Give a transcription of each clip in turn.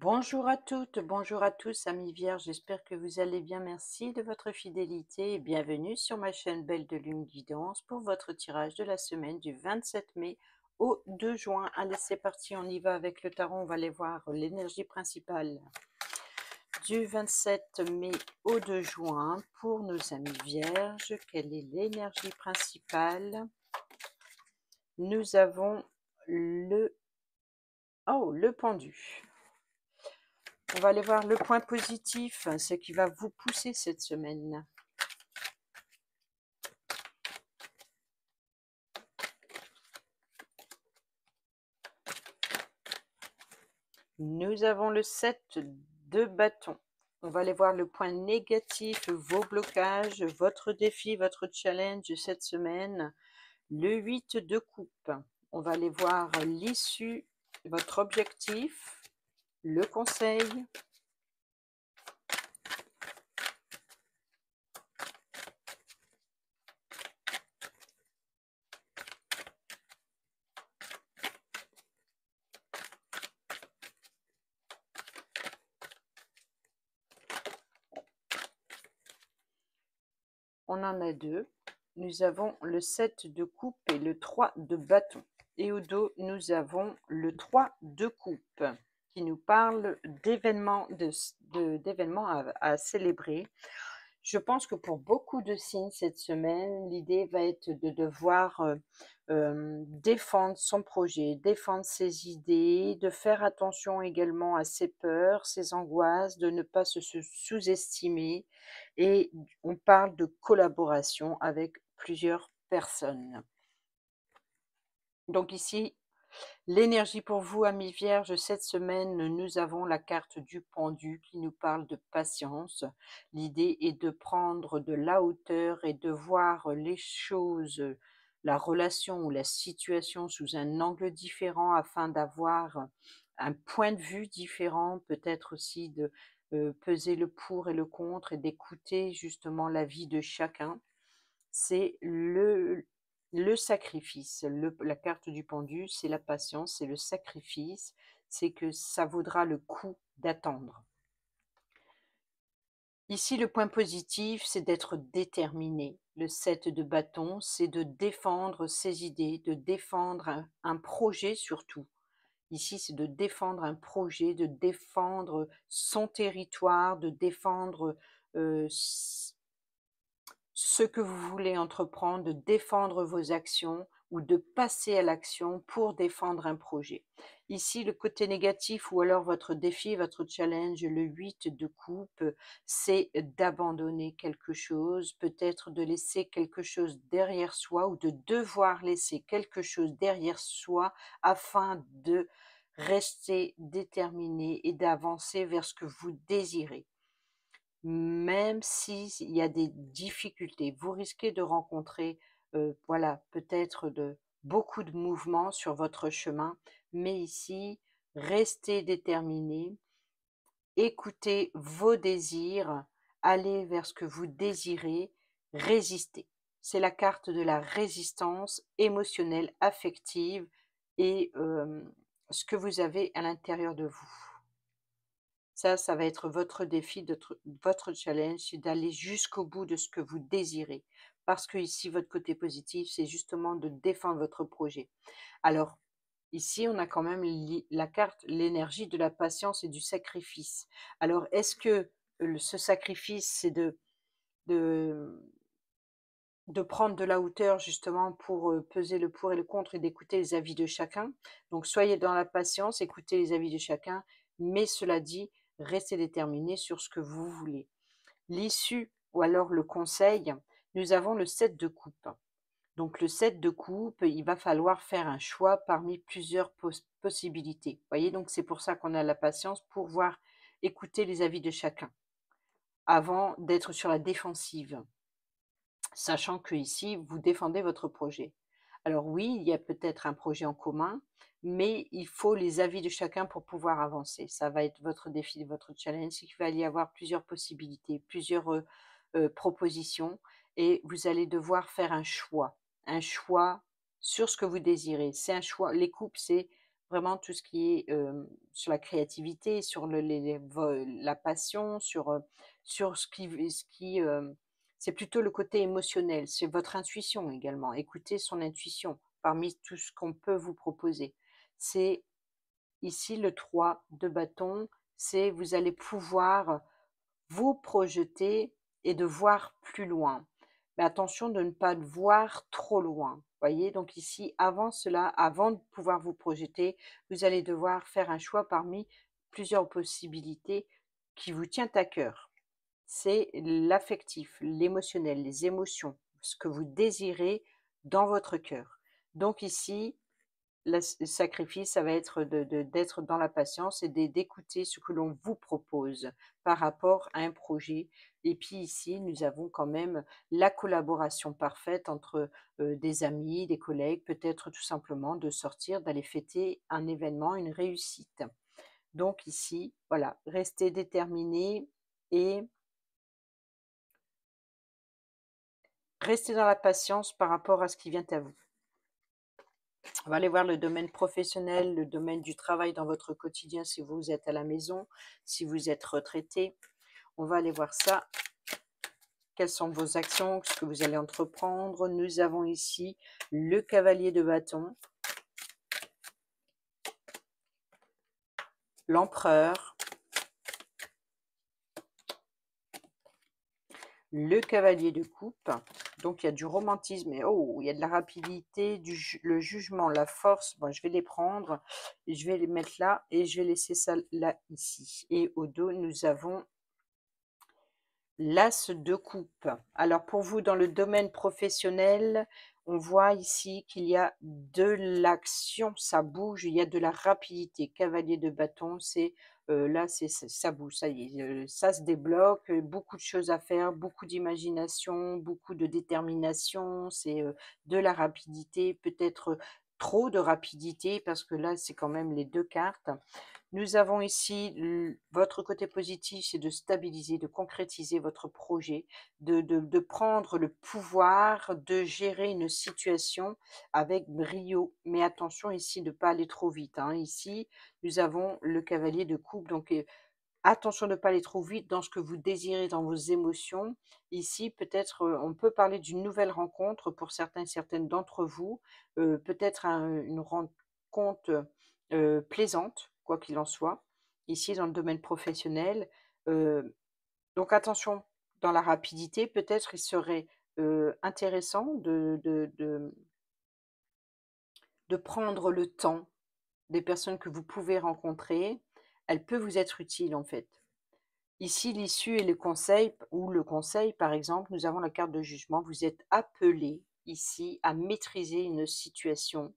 Bonjour à toutes, bonjour à tous, amis vierges, j'espère que vous allez bien. Merci de votre fidélité et bienvenue sur ma chaîne Belle de Lune Guidance pour votre tirage de la semaine du 27 mai au 2 juin. Allez, c'est parti, on y va avec le tarot. On va aller voir l'énergie principale du 27 mai au 2 juin pour nos amis vierges. Quelle est l'énergie principale? Nous avons le pendu. On va aller voir le point positif, ce qui va vous pousser cette semaine. Nous avons le 7 de bâton. On va aller voir le point négatif, vos blocages, votre défi, votre challenge cette semaine. Le 8 de coupe. On va aller voir l'issue, votre objectif, le conseil. On en a deux. Nous avons le 7 de coupe et le 3 de bâton. Et au dos, nous avons le 3 de coupe qui nous parle d'événements à célébrer. Je pense que pour beaucoup de signes cette semaine, l'idée va être de devoir défendre son projet, défendre ses idées, de faire attention également à ses peurs, ses angoisses, de ne pas se sous-estimer. Et on parle de collaboration avec plusieurs personnes. Donc ici, l'énergie pour vous, amis vierges, cette semaine, nous avons la carte du pendu qui nous parle de patience. L'idée est de prendre de la hauteur et de voir les choses, la relation ou la situation sous un angle différent afin d'avoir un point de vue différent, peut-être aussi de peser le pour et le contre et d'écouter justement l'avis de chacun. C'est le sacrifice. La carte du pendu, c'est la patience, c'est le sacrifice, c'est que ça vaudra le coup d'attendre. Ici, le point positif, c'est d'être déterminé. Le 7 de bâton, c'est de défendre ses idées, de défendre un projet surtout. Ici, c'est de défendre un projet, de défendre son territoire, de défendre ce que vous voulez entreprendre, de défendre vos actions ou de passer à l'action pour défendre un projet. Ici, le côté négatif ou alors votre défi, votre challenge, le 8 de coupe, c'est d'abandonner quelque chose, peut-être de laisser quelque chose derrière soi ou de devoir laisser quelque chose derrière soi afin de rester déterminé et d'avancer vers ce que vous désirez. Même s'il y a des difficultés, vous risquez de rencontrer, voilà, peut-être beaucoup de mouvements sur votre chemin, mais ici, restez déterminés, écoutez vos désirs, allez vers ce que vous désirez, résistez. C'est la carte de la résistance émotionnelle, affective et ce que vous avez à l'intérieur de vous. Ça va être votre défi, votre challenge, c'est d'aller jusqu'au bout de ce que vous désirez. Parce que ici, votre côté positif, c'est justement de défendre votre projet. Alors, ici, on a quand même la carte, l'énergie de la patience et du sacrifice. Alors, est-ce que ce sacrifice, c'est de, de prendre de la hauteur justement pour peser le pour et le contre et d'écouter les avis de chacun? Donc, soyez dans la patience, écoutez les avis de chacun, mais cela dit, restez déterminé sur ce que vous voulez. L'issue ou alors le conseil, nous avons le 7 de coupe. Donc le 7 de coupe, il va falloir faire un choix parmi plusieurs possibilités. Vous voyez, donc c'est pour ça qu'on a la patience pour voir, écouter les avis de chacun avant d'être sur la défensive, sachant que ici vous défendez votre projet. Alors oui, il y a peut-être un projet en commun, mais il faut les avis de chacun pour pouvoir avancer. Ça va être votre défi, votre challenge, c'est qu'il va y avoir plusieurs possibilités, plusieurs propositions, et vous allez devoir faire un choix sur ce que vous désirez. C'est un choix. Les coupes, c'est vraiment tout ce qui est, sur la créativité, sur le les vo la passion, sur c'est plutôt le côté émotionnel, c'est votre intuition également. Écoutez son intuition parmi tout ce qu'on peut vous proposer. C'est ici le 3 de bâton, c'est vous allez pouvoir vous projeter et de voir plus loin. Mais attention de ne pas le voir trop loin. Voyez, donc ici, avant cela, avant de pouvoir vous projeter, vous allez devoir faire un choix parmi plusieurs possibilités qui vous tiennent à cœur. C'est l'affectif, l'émotionnel, les émotions, ce que vous désirez dans votre cœur. Donc ici, le sacrifice, ça va être d'être dans la patience et d'écouter ce que l'on vous propose par rapport à un projet. Et puis ici, nous avons quand même la collaboration parfaite entre des amis, des collègues, peut-être tout simplement de sortir, d'aller fêter un événement, une réussite. Donc ici, voilà, restez déterminés et restez dans la patience par rapport à ce qui vient à vous. On va aller voir le domaine professionnel, le domaine du travail dans votre quotidien si vous êtes à la maison, si vous êtes retraité. On va aller voir ça. Quelles sont vos actions, ce que vous allez entreprendre. Nous avons ici le cavalier de bâton, l'empereur, le cavalier de coupe. Donc il y a du romantisme et oh, il y a de la rapidité, le jugement, la force. Bon, je vais les prendre, je vais les mettre là et je vais laisser ça là ici. Et au dos, nous avons l'as de coupe. Alors pour vous, dans le domaine professionnel, on voit ici qu'il y a de l'action, ça bouge, il y a de la rapidité. Cavalier de bâton, c'est là, ça bouge, ça y est, ça se débloque, beaucoup de choses à faire, beaucoup d'imagination, beaucoup de détermination, c'est de la rapidité, peut-être trop de rapidité, parce que là, c'est quand même les deux cartes. Nous avons ici votre côté positif, c'est de stabiliser, de concrétiser votre projet, de prendre le pouvoir, de gérer une situation avec brio. Mais attention ici de ne pas aller trop vite, hein. Ici, nous avons le cavalier de coupe, donc attention de ne pas aller trop vite dans ce que vous désirez, dans vos émotions. Ici, peut-être, on peut parler d'une nouvelle rencontre pour certains et certaines d'entre vous, peut-être une rencontre plaisante, quoi qu'il en soit, ici dans le domaine professionnel. Euh, donc attention, dans la rapidité, peut-être il serait intéressant de prendre le temps des personnes que vous pouvez rencontrer. Elle peut vous être utile en fait. Ici, l'issue et le conseil, ou le conseil, par exemple, nous avons la carte de jugement. Vous êtes appelé ici à maîtriser une situation,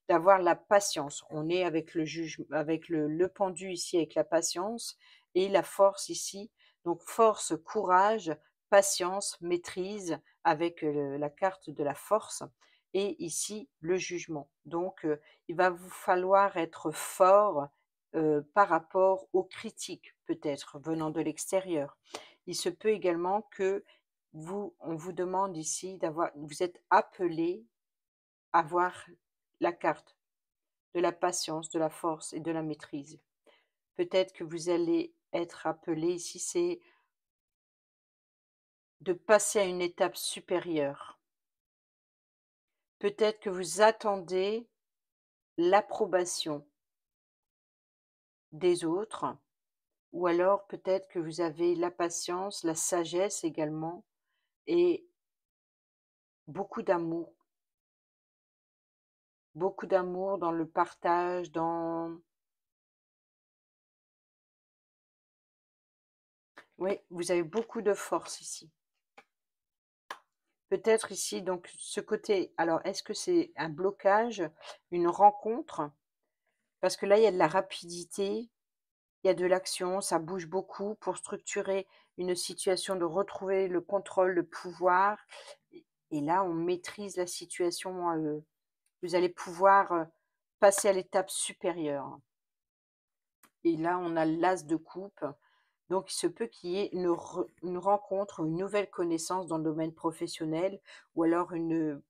d'avoir la patience. On est avec le juge, avec le pendu ici, avec la patience et la force ici. Donc force, courage, patience, maîtrise avec la carte de la force et ici le jugement. Donc il va vous falloir être fort par rapport aux critiques peut-être venant de l'extérieur. Il se peut également que on vous demande ici vous êtes appelé à avoir la carte de la patience, de la force et de la maîtrise. Peut-être que vous allez être appelé ici, c'est de passer à une étape supérieure. Peut-être que vous attendez l'approbation des autres, ou alors peut-être que vous avez la patience, la sagesse également, et beaucoup d'amour dans le partage, oui, vous avez beaucoup de force ici. Peut-être ici, donc ce côté, alors est-ce que c'est un blocage, une rencontre? Parce que là, il y a de la rapidité, il y a de l'action, ça bouge beaucoup pour structurer une situation, de retrouver le contrôle, le pouvoir. Et là, on maîtrise la situation. Vous allez pouvoir passer à l'étape supérieure. Et là, on a l'as de coupe. Donc, il se peut qu'il y ait une rencontre, une nouvelle connaissance dans le domaine professionnel, ou alors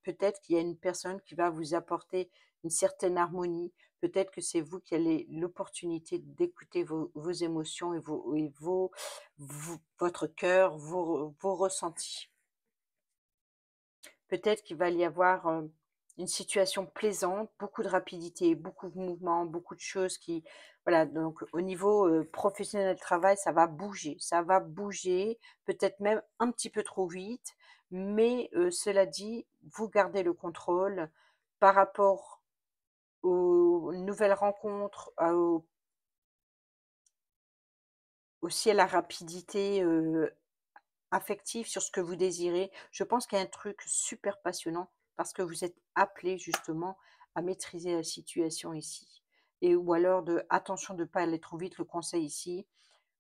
peut-être qu'il y a une personne qui va vous apporter une certaine harmonie, Peut-être que c'est vous qui avez l'opportunité d'écouter vos émotions et votre cœur, vos ressentis. Peut-être qu'il va y avoir, une situation plaisante, beaucoup de rapidité, beaucoup de mouvements, beaucoup de choses qui voilà, donc au niveau, professionnel de travail, ça va bouger, peut-être même un petit peu trop vite, mais cela dit, vous gardez le contrôle par rapport aux nouvelles rencontres, aussi à la rapidité, affectif sur ce que vous désirez. Je pense qu'il y a un truc super passionnant parce que vous êtes appelé justement à maîtriser la situation ici. Et ou alors de attention de ne pas aller trop vite, le conseil ici.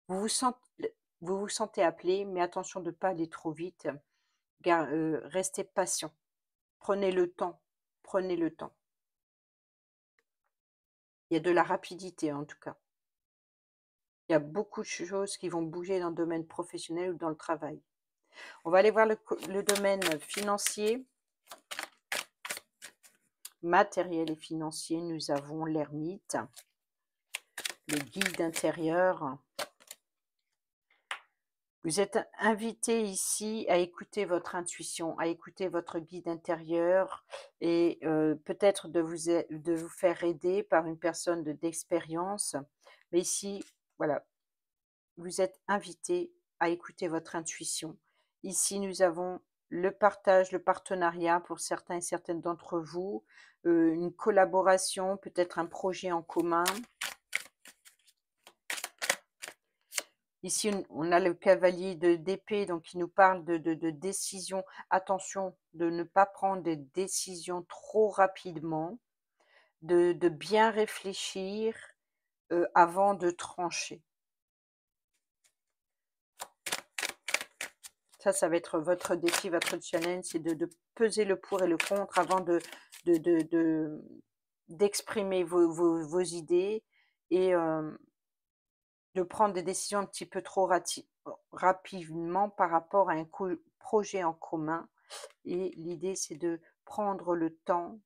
Vous vous sentez, vous vous sentez appelé, mais attention de ne pas aller trop vite. Restez patient. Prenez le temps. Prenez le temps. Il y a de la rapidité en tout cas. Il y a beaucoup de choses qui vont bouger dans le domaine professionnel ou dans le travail. On va aller voir le domaine financier. Matériel et financier, nous avons l'ermite, le guide intérieur. Vous êtes invité ici à écouter votre intuition, à écouter votre guide intérieur et peut-être de vous faire aider par une personne d'expérience. Mais ici, voilà, vous êtes invité à écouter votre intuition. Ici, nous avons le partage, le partenariat pour certains et certaines d'entre vous, une collaboration, peut-être un projet en commun. Ici, on a le cavalier d'épée, donc qui nous parle de décision. Attention de ne pas prendre des décisions trop rapidement, de bien réfléchir avant de trancher. Ça va être votre défi, votre challenge, c'est de peser le pour et le contre avant d'exprimer vos idées et de prendre des décisions un petit peu trop rapidement par rapport à un projet en commun. Et l'idée, c'est de prendre le temps,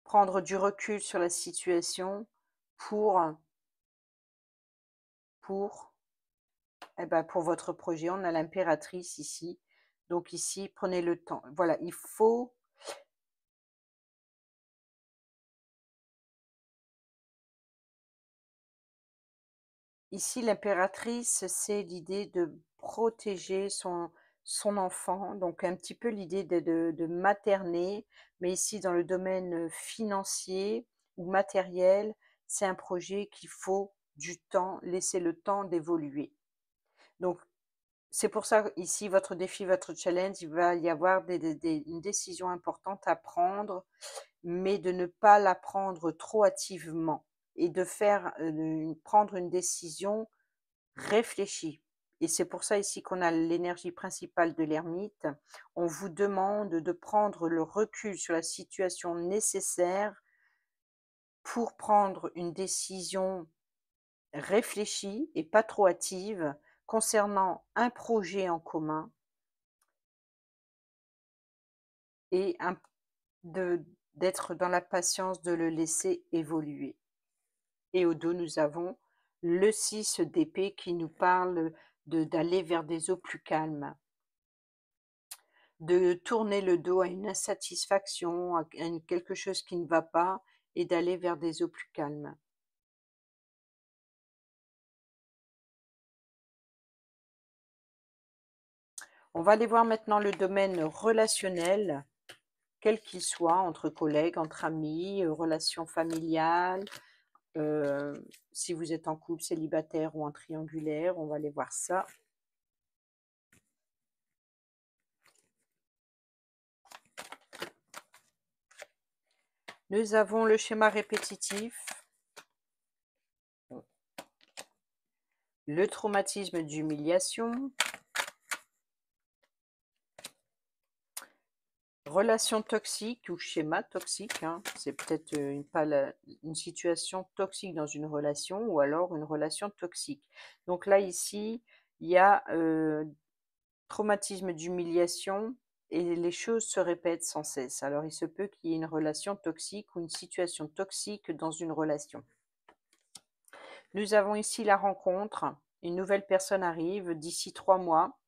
prendre du recul sur la situation pour, pour, pour votre projet. On a l'impératrice ici. Donc ici, prenez le temps. Voilà, il faut ici, l'impératrice, c'est l'idée de protéger son enfant, donc un petit peu l'idée de materner, mais ici dans le domaine financier ou matériel, c'est un projet qu'il faut du temps, laisser le temps d'évoluer. Donc, c'est pour ça ici, votre défi, votre challenge, il va y avoir une décision importante à prendre, mais de ne pas la prendre trop hâtivement et de prendre une décision réfléchie. Et c'est pour ça ici qu'on a l'énergie principale de l'ermite. On vous demande de prendre le recul sur la situation nécessaire pour prendre une décision réfléchie et pas trop hâtive concernant un projet en commun et d'être dans la patience de le laisser évoluer. Et au dos, nous avons le 6 d'épée qui nous parle d'aller vers des eaux plus calmes, de tourner le dos à une insatisfaction, à quelque chose qui ne va pas et d'aller vers des eaux plus calmes. On va aller voir maintenant le domaine relationnel, quel qu'il soit, entre collègues, entre amis, relations familiales, si vous êtes en couple, célibataire ou en triangulaire, on va aller voir ça. Nous avons le schéma répétitif, le traumatisme d'humiliation, relation toxique ou schéma toxique, hein, c'est peut-être une situation toxique dans une relation ou alors une relation toxique. Donc là, ici, il y a traumatisme d'humiliation, et les choses se répètent sans cesse. Alors il se peut qu'il y ait une relation toxique ou une situation toxique dans une relation. Nous avons ici la rencontre. Une nouvelle personne arrive d'ici 3 mois.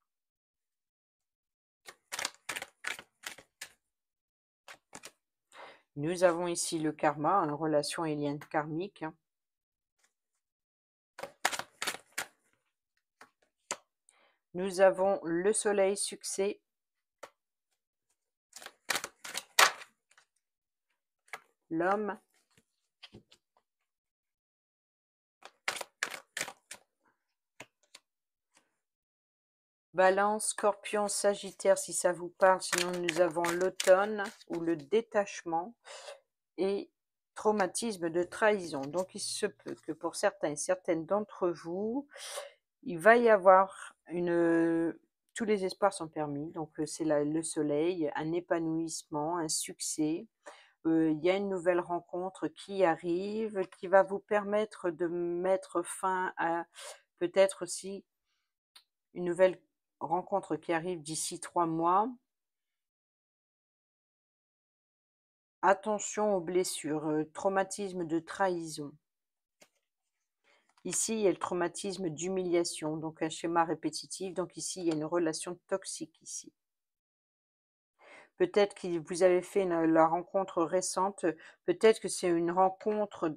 Nous avons ici le karma, une relation et lien karmique. Nous avons le soleil, succès. L'homme. Balance, Scorpion, Sagittaire si ça vous parle, sinon nous avons l'automne ou le détachement et traumatisme de trahison. Donc il se peut que pour certains et certaines d'entre vous, il va y avoir tous les espoirs sont permis, donc c'est le soleil, un épanouissement, un succès. Il y a une nouvelle rencontre qui arrive, qui va vous permettre de mettre fin à peut-être aussi une nouvelle rencontre qui arrive d'ici 3 mois. Attention aux blessures, traumatisme de trahison. Ici, il y a le traumatisme d'humiliation, donc un schéma répétitif. Donc ici, il y a une relation toxique ici. Peut-être que vous avez fait la rencontre récente, peut-être que c'est une rencontre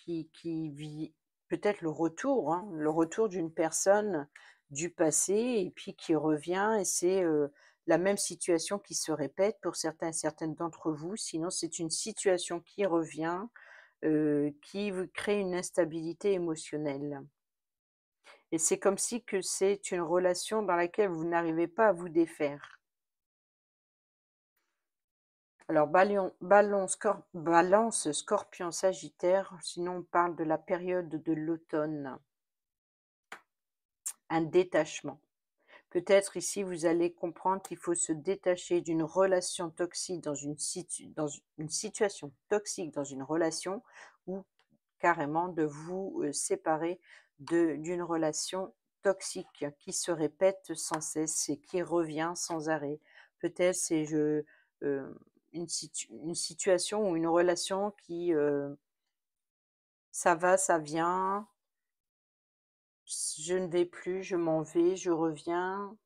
qui vit, peut-être hein, le retour d'une personne du passé et puis qui revient et c'est la même situation qui se répète pour certains et certaines d'entre vous. Sinon, c'est une situation qui revient, qui vous crée une instabilité émotionnelle. Et c'est comme si que c'est une relation dans laquelle vous n'arrivez pas à vous défaire. Alors balance, Scorpion, Sagittaire, sinon on parle de la période de l'automne, un détachement. Peut-être ici vous allez comprendre qu'il faut se détacher d'une relation toxique dans une situation toxique dans une relation ou carrément de vous séparer d'une relation toxique qui se répète sans cesse et qui revient sans arrêt. Peut-être c'est une situation ou une relation qui ça va, ça vient, je ne vais plus, je m'en vais, je reviens. Vous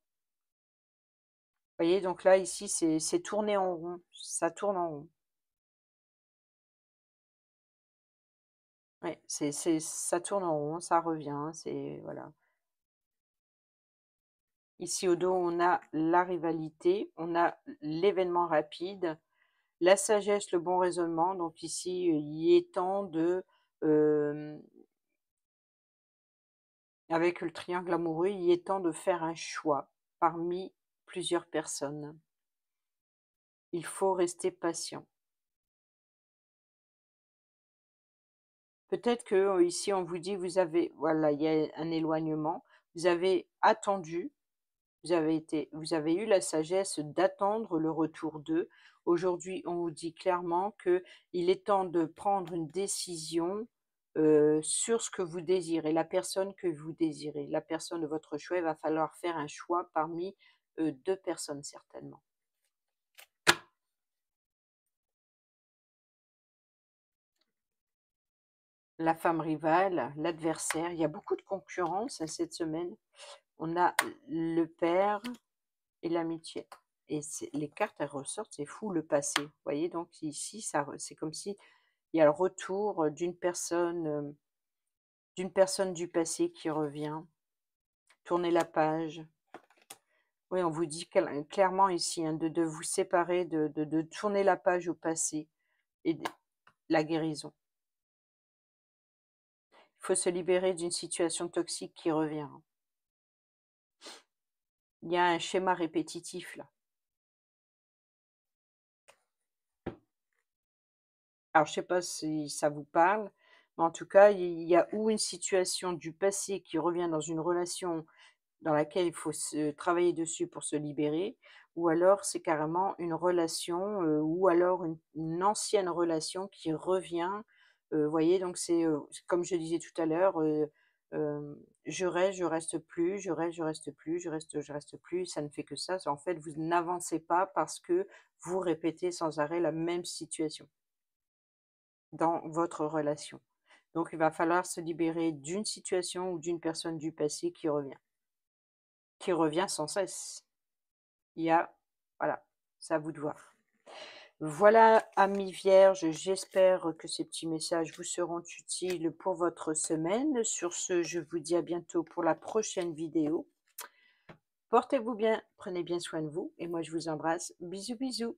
voyez, donc là, ici, c'est tourner en rond, ça tourne en rond. Ouais, ça tourne en rond, ça revient, c'est voilà. Ici au dos, on a la rivalité, on a l'événement rapide, la sagesse, le bon raisonnement. Donc ici, il est temps de, avec le triangle amoureux, il est temps de faire un choix parmi plusieurs personnes. Il faut rester patient. Peut-être que ici on vous dit, vous avez, voilà, il y a un éloignement, vous avez attendu. Vous avez eu la sagesse d'attendre le retour d'eux. Aujourd'hui, on vous dit clairement que il est temps de prendre une décision sur ce que vous désirez, la personne que vous désirez, la personne de votre choix. Il va falloir faire un choix parmi 2 personnes certainement. La femme rivale, l'adversaire, il y a beaucoup de concurrence cette semaine. On a le père et l'amitié. Et les cartes, elles ressortent, c'est fou, le passé. Vous voyez, donc ici, c'est comme si il y a le retour d'une personne du passé qui revient. Tournez la page. Oui, on vous dit clairement ici hein, de vous séparer, de tourner la page au passé et la guérison. Il faut se libérer d'une situation toxique qui revient. Il y a un schéma répétitif là. Alors, je ne sais pas si ça vous parle, mais en tout cas, il y a ou une situation du passé qui revient dans une relation dans laquelle il faut travailler dessus pour se libérer, ou alors c'est carrément une relation, ou alors une ancienne relation qui revient. Vous voyez, donc c'est comme je disais tout à l'heure, je reste plus, je reste, je reste plus, je reste plus, ça ne fait que ça. En fait, vous n'avancez pas parce que vous répétez sans arrêt la même situation dans votre relation. Donc il va falloir se libérer d'une situation ou d'une personne du passé qui revient sans cesse. Il y a Voilà, c'est à vous de voir. Voilà, amis vierges, j'espère que ces petits messages vous seront utiles pour votre semaine. Sur ce, je vous dis à bientôt pour la prochaine vidéo. Portez-vous bien, prenez bien soin de vous et moi je vous embrasse. Bisous bisous.